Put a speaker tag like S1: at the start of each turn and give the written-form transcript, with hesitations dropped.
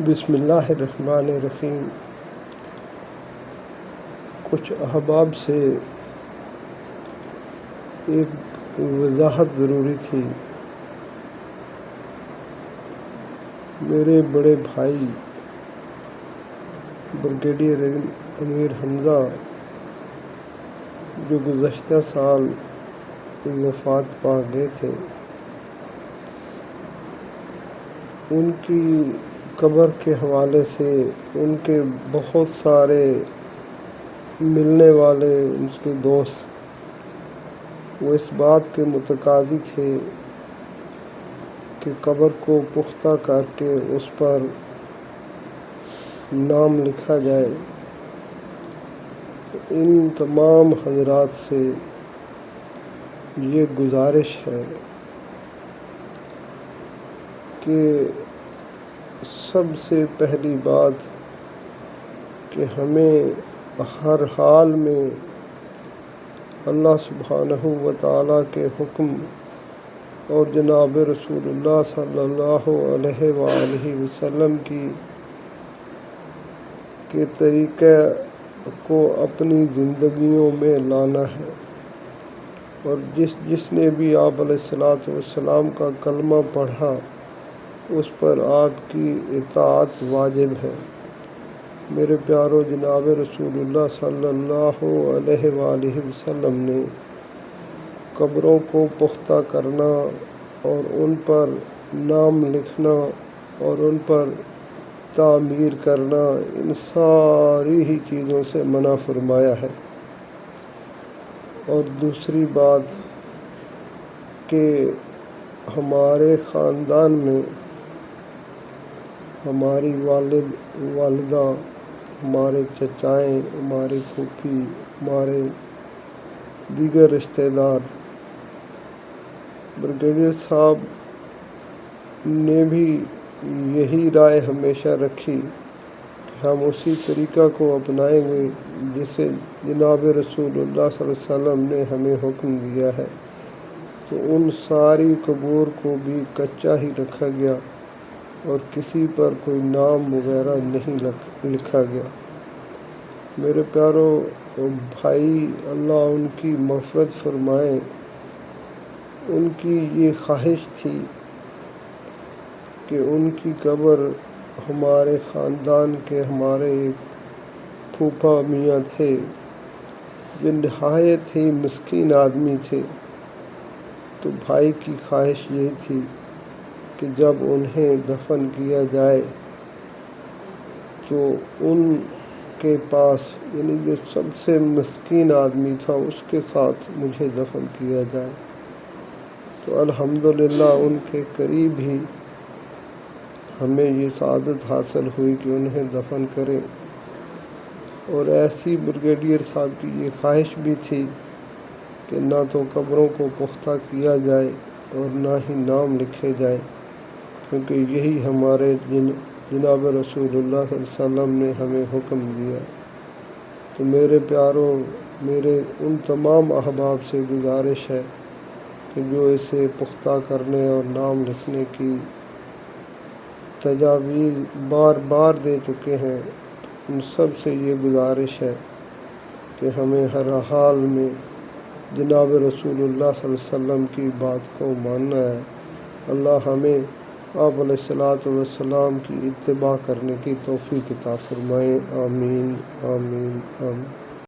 S1: بسم اللہ الرحمن الرحیم۔ کچھ احباب سے ایک وضاحت ضروری تھی۔ میرے بڑے بھائی بریگیڈیئر امیر حمزہ جو گزشتہ سال وفات پا گئے تھے، ان کی قبر کے حوالے سے ان کے بہت سارے ملنے والے ان کے دوست وہ اس بات کے متقاضی تھے کہ قبر کو پختہ کر کے اس پر نام لکھا جائے۔ ان تمام حضرات سے یہ گزارش ہے کہ سب سے پہلی بات کہ ہمیں ہر حال میں اللہ سبحانہ و تعالیٰ کے حکم اور جناب رسول اللہ صلی اللہ علیہ وآلہ وسلم کے طریقے کو اپنی زندگیوں میں لانا ہے، اور جس نے بھی آپ علیہ السلام کا کلمہ پڑھا اس پر آپ کی اطاعت واجب ہے۔ میرے پیارو، جناب رسول اللہ صلی اللہ علیہ وآلہ وسلم نے قبروں کو پختہ کرنا اور ان پر نام لکھنا اور ان پر تعمیر کرنا، ان ساری ہی چیزوں سے منع فرمایا ہے۔ اور دوسری بات کہ ہمارے خاندان میں ہماری والدہ، ہمارے چچائیں، ہماری پھوپھی، ہمارے دیگر رشتہ دار، بریگیڈیئر صاحب نے بھی یہی رائے ہمیشہ رکھی کہ ہم اسی طریقہ کو اپنائیں گے جسے جناب رسول اللہ صلی اللہ علیہ وسلم نے ہمیں حکم دیا ہے۔ تو ان ساری قبور کو بھی کچا ہی رکھا گیا اور کسی پر کوئی نام وغیرہ نہیں لکھا گیا۔ میرے پیارو بھائی، اللہ ان کی مغفرت فرمائے، ان کی یہ خواہش تھی کہ ان کی قبر ہمارے خاندان کے ہمارے ایک پھوپھا میاں تھے جو نہایت ہی مسکین آدمی تھے، تو بھائی کی خواہش یہ تھی کہ جب انہیں دفن کیا جائے تو ان کے پاس، یعنی جو سب سے مسکین آدمی تھا، اس کے ساتھ مجھے دفن کیا جائے۔ تو الحمدللہ ان کے قریب ہی ہمیں یہ سعادت حاصل ہوئی کہ انہیں دفن کریں، اور ایسی بریگیڈیئر صاحب کی یہ خواہش بھی تھی کہ نہ تو قبروں کو پختہ کیا جائے اور نہ ہی نام لکھے جائے، کیونکہ یہی ہمارے جناب رسول اللہ صلی اللہ علیہ وسلم نے ہمیں حکم دیا۔ تو میرے پیاروں، میرے ان تمام احباب سے گزارش ہے کہ جو اسے پختہ کرنے اور نام لکھنے کی تجاویز بار بار دے چکے ہیں، ان سب سے یہ گزارش ہے کہ ہمیں ہر حال میں جناب رسول اللہ صلی اللہ علیہ وسلم کی بات کو ماننا ہے۔ اللہ ہمیں آپ علیہ السلام کی اتباع کرنے کی توفیق عطا فرمائے۔ آمین آمین آمین۔